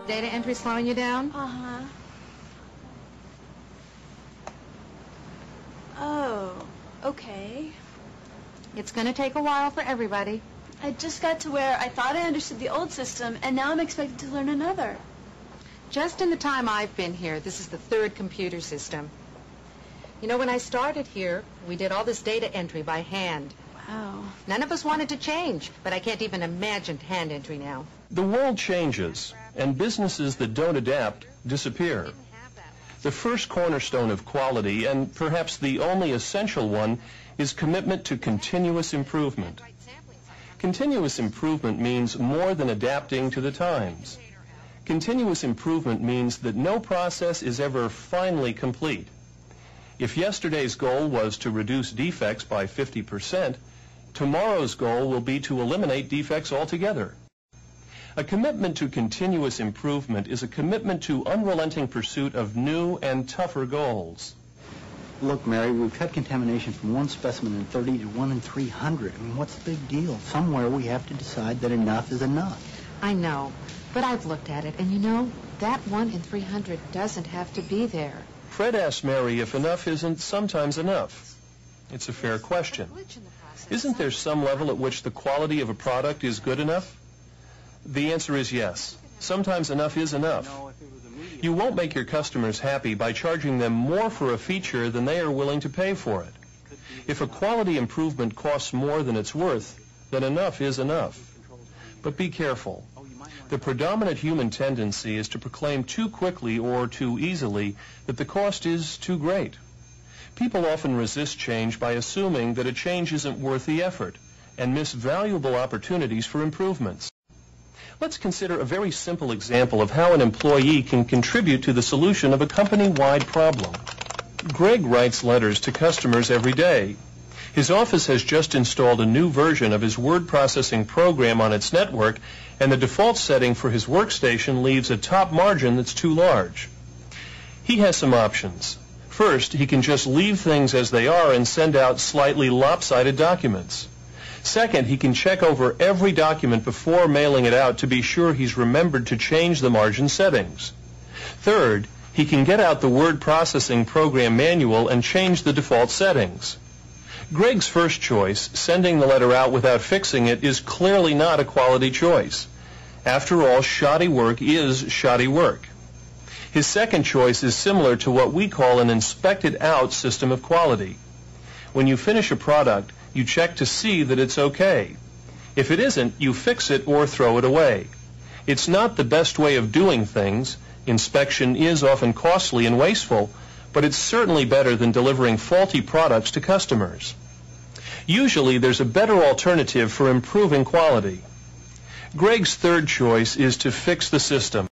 Data entry slowing you down? Uh-huh. Oh, okay. It's going to take a while for everybody. I just got to where I thought I understood the old system, and now I'm expected to learn another. Just in the time I've been here, this is the third computer system. You know, when I started here, we did all this data entry by hand. Wow. None of us wanted to change, but I can't even imagine hand entry now. The world changes, and businesses that don't adapt disappear. The first cornerstone of quality, and perhaps the only essential one, is commitment to continuous improvement. Continuous improvement means more than adapting to the times. Continuous improvement means that no process is ever finally complete. If yesterday's goal was to reduce defects by 50%, tomorrow's goal will be to eliminate defects altogether. A commitment to continuous improvement is a commitment to unrelenting pursuit of new and tougher goals. Look, Mary, we've cut contamination from one specimen in 30 to 1 in 300. I mean, what's the big deal? Somewhere we have to decide that enough is enough. I know, but I've looked at it, and you know, that 1 in 300 doesn't have to be there. Fred asked Mary if enough isn't sometimes enough. It's a fair question. Isn't there some level at which the quality of a product is good enough? The answer is yes. Sometimes enough is enough. You won't make your customers happy by charging them more for a feature than they are willing to pay for it. If a quality improvement costs more than it's worth, then enough is enough. But be careful. The predominant human tendency is to proclaim too quickly or too easily that the cost is too great. People often resist change by assuming that a change isn't worth the effort and miss valuable opportunities for improvements. Let's consider a very simple example of how an employee can contribute to the solution of a company-wide problem. Greg writes letters to customers every day. His office has just installed a new version of his word processing program on its network, and the default setting for his workstation leaves a top margin that's too large. He has some options. First, he can just leave things as they are and send out slightly lopsided documents. Second, he can check over every document before mailing it out to be sure he's remembered to change the margin settings. Third, he can get out the word processing program manual and change the default settings. Greg's first choice, sending the letter out without fixing it, is clearly not a quality choice. After all, shoddy work is shoddy work. His second choice is similar to what we call an inspected-out system of quality. When you finish a product, you check to see that it's okay. If it isn't, you fix it or throw it away. It's not the best way of doing things. Inspection is often costly and wasteful, but it's certainly better than delivering faulty products to customers. Usually, there's a better alternative for improving quality. Greg's third choice is to fix the system.